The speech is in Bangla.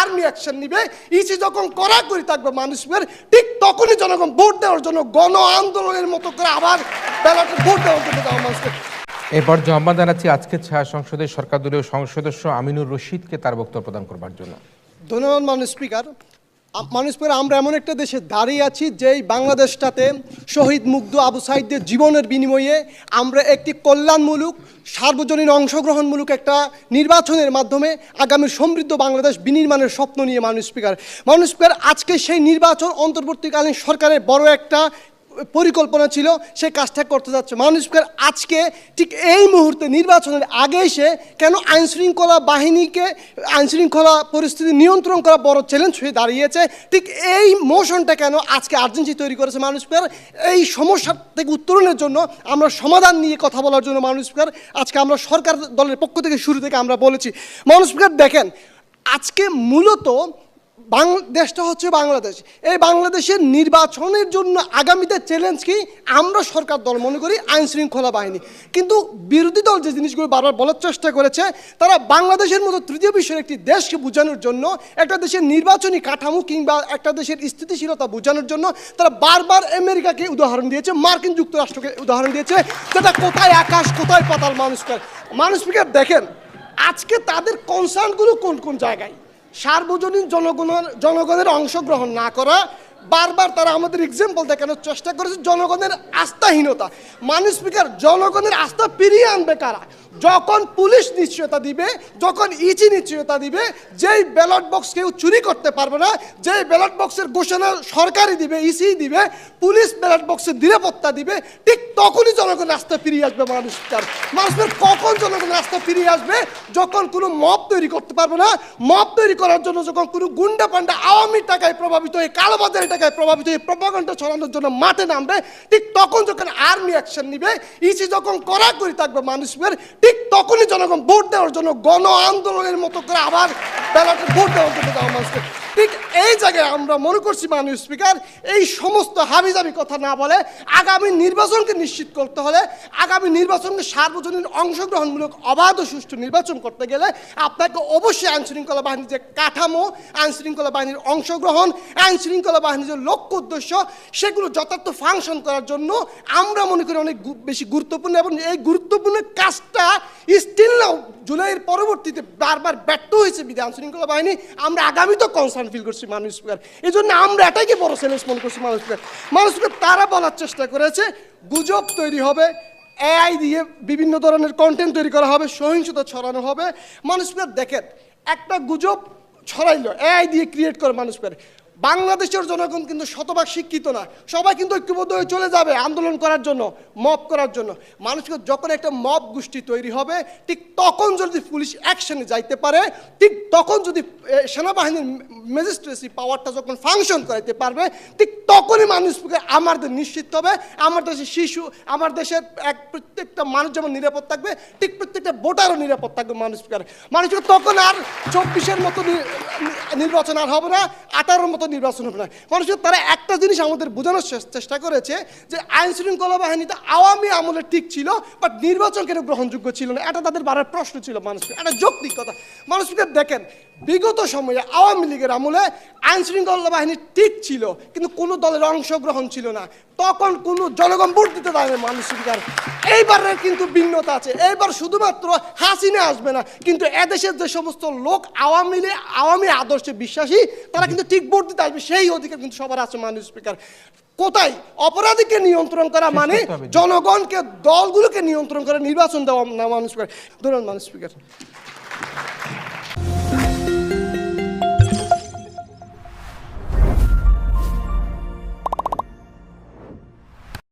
আর্মি অ্যাকশন নিবে, ইসি যখন কড়াকড়ি থাকবে মানুষের, ঠিক তখনই জনগণ ভোট দেওয়ার জন্য গণ আন্দোলনের মতো করে আবার ব্যালটে ভোট দেওয়ার জন্য মানুষকে। এরপর জমা জানাচ্ছি আজকে ছায়া সংসদের সরকার দলীয় সদস্য আমিনুর রশিদকে তার বক্তব্য প্রদান করবার জন্য। ধন্যবাদ মাননীয় স্পিকার। আমরা এমন একটা দেশে দাঁড়িয়ে আছি যেই বাংলাদেশটাতে শহীদ মুগ্ধ আবু সাইদের জীবনের বিনিময়ে আমরা একটি কল্যাণমূলক সার্বজনীন অংশগ্রহণমূলক একটা নির্বাচনের মাধ্যমে আগামী সমৃদ্ধ বাংলাদেশ বিনির্মাণের স্বপ্ন নিয়ে মাননীয় স্পিকার আজকে সেই নির্বাচন অন্তর্বর্তীকালীন সরকারের বড় একটা পরিকল্পনা ছিল, সেই কাজটা করতে যাচ্ছে মাননীয় স্পিকার। আজকে ঠিক এই মুহূর্তে নির্বাচনের আগে এসে কেন আইনশৃঙ্খলা বাহিনীকে আইনশৃঙ্খলা পরিস্থিতি নিয়ন্ত্রণ করা বড় চ্যালেঞ্জ হয়ে দাঁড়িয়েছে, ঠিক এই মোশনটা কেন আজকে আর্জেন্সি তৈরি করেছে মাননীয় স্পিকার। এই সমস্যা থেকে উত্তরণের জন্য আমরা সমাধান নিয়ে কথা বলার জন্য মাননীয় স্পিকার আজকে আমরা সরকার দলের পক্ষ থেকে শুরু থেকে আমরা বলেছি। মাননীয় স্পিকার দেখেন, আজকে মূলত দেশটা হচ্ছে বাংলাদেশ। এই বাংলাদেশের নির্বাচনের জন্য আগামীতে চ্যালেঞ্জ কি আমরা সরকার দল মনে করি আইন শৃঙ্খলা বাহিনী, কিন্তু বিরোধী দল যে জিনিসগুলো বারবার বলার চেষ্টা করেছে, তারা বাংলাদেশের মতো তৃতীয় বিশ্বের একটি দেশকে বোঝানোর জন্য, একটা দেশের নির্বাচনী কাঠামো কিংবা একটা দেশের স্থিতিশীলতা বোঝানোর জন্য তারা বারবার আমেরিকাকে উদাহরণ দিয়েছে, মার্কিন যুক্তরাষ্ট্রকে উদাহরণ দিয়েছে, যেটা কোথায় আকাশ কোথায় পাতাল। মানুষ স্পিকার দেখেন, আজকে তাদের কনসার্নগুলো কোন কোন জায়গায়। সার্বজনীন জনগণের অংশগ্রহণ না করা, বারবার তারা আমাদের এক্সাম্পল দেখানোর চেষ্টা করেছে জনগণের আস্থাহীনতা। মাননীয় স্পিকার, জনগণের আস্থা ফিরিয়ে আনবে কারা? যখন পুলিশ নিশ্চয়তা দিবে, যখন ইসি নিশ্চয়তা দিবে, যেই ব্যালট বক্স কেউ চুরি করতে পারবে না, যেই ব্যালট বক্সের ঘোষণা সরকারই দিবে, ইসি দিবে, পুলিশ ব্যালট বক্সের নিরাপত্তা দিবে, ঠিক তখনই জনগণের আস্থা ফিরিয়ে আসবে। মাননীয় স্পিকার, কখন জনগণের আস্থা ফিরিয়ে আসবে? যখন কোনো মব তৈরি করতে পারবে না, মব তৈরি করার জন্য যখন কোনো গুন্ডা পান্ডা আওয়ামী টাকায় প্রভাবিত হয়ে, কালোবাজারি টাকায় প্রভাবিত হয়ে প্রপাগান্ডা ছড়ানোর জন্য মাঠে নামবে, ঠিক তখন যখন আর্মি অ্যাকশন নিবে, ইসি যখন কড়াকড়ি থাকবে মানুষের, ঠিক তখনই জনগণ ভোট দেওয়ার জন্য গণ আন্দোলনের মতো করে আবার ব্যালটে ভোট দেওয়ার জন্য মানুষকে। ঠিক এই জায়গায় আমরা মনে করছি মাননীয় স্পিকার, এই সমস্ত হাবিজাবি কথা না বলে আগামী নির্বাচনকে নিশ্চিত করতে হলে, আগামী নির্বাচনকে সার্বজনীন অংশগ্রহণমূলক অবাধ ও সুষ্ঠু নির্বাচন করতে গেলে আপনাকে অবশ্যই আইনশৃঙ্খলা বাহিনীর যে কাঠামো, আইনশৃঙ্খলা বাহিনীর অংশগ্রহণ, আইনশৃঙ্খলা বাহিনীর যে লক্ষ্য উদ্দেশ্য, সেগুলো যথার্থ ফাংশন করার জন্য আমরা মনে করি অনেক বেশি গুরুত্বপূর্ণ। এবং এই গুরুত্বপূর্ণ কাজটা স্টিল নাও জুলাইয়ের পরবর্তীতে বারবার ব্যর্থ হয়েছে বিধায় আইনশৃঙ্খলা বাহিনী। আমরা আগামীতেও কনসার্ন ফিল করছি মাননীয় স্পিকার, এই জন্য আমরা এটাকে বড় চ্যালেঞ্জ মনে করছি মাননীয় স্পিকার। তারা বলার চেষ্টা করেছে গুজব তৈরি হবে, এআই দিয়ে বিভিন্ন ধরনের কন্টেন্ট তৈরি করা হবে, সহিংসতা ছড়ানো হবে। মাননীয় স্পিকার দেখেন, একটা গুজব ছড়াইলো এআই দিয়ে ক্রিয়েট করে মাননীয় স্পিকার, বাংলাদেশের জনগণ কিন্তু শতভাগ শিক্ষিত না, সবাই কিন্তু ঐক্যবদ্ধ হয়ে চলে যাবে আন্দোলন করার জন্য, মব করার জন্য। মানুষকে যখন একটা মব গোষ্ঠী তৈরি হবে, ঠিক তখন যদি পুলিশ অ্যাকশনে যাইতে পারে, ঠিক তখন যদি সেনাবাহিনীর ম্যাজিস্ট্রেসি পাওয়ারটা যখন ফাংশন করাইতে পারবে, ঠিক তখনই মানুষকে আমাদের নিশ্চিত হবে আমার দেশের শিশু, আমার দেশের প্রত্যেকটা মানুষ যেমন নিরাপদ থাকবে, ঠিক প্রত্যেকটা ভোটারও নিরাপদ থাকবে মানুষকে তখন আর 24-এর মতো নির্বাচন আর হবে না, 18-র মতো নির্বাচন হবে না। মানুষের তারা একটা জিনিস আমাদের বোঝানোর চেষ্টা করেছে যে আইন শৃঙ্খলা বাহিনীতে আওয়ামী আমলে ঠিক ছিল, বাট নির্বাচন কেন গ্রহণযোগ্য ছিল না, এটা তাদের বারের প্রশ্ন ছিল মানুষের, এটা যৌক্তিক কথা। মানুষকে দেখেন, বিগত সময়ে আওয়ামী লীগের আমলে আইন শৃঙ্খলা বাহিনী ঠিক ছিল, কিন্তু কোনো দলের অংশগ্রহণ ছিল না, তখন কোনো জনগণ ভোট দিতে দেয় না মানুষের। এইবারের কিন্তু ভিন্নতা আছে, এইবার শুধুমাত্র হাসিনা আসবে না, কিন্তু এদেশের যে সমস্ত লোক আওয়ামী আদর্শে বিশ্বাসী, তারা কিন্তু ঠিক ভোট দিতে আসবে, সেই অধিকার কিন্তু সবার আছে মাননীয় স্পিকার। কোথায় অপরাধীকে নিয়ন্ত্রণ করা মানে জনগণকে, দলগুলোকে নিয়ন্ত্রণ করে নির্বাচন দেওয়া না মাননীয় স্পিকার। ধন্যবাদ মাননীয় স্পিকার।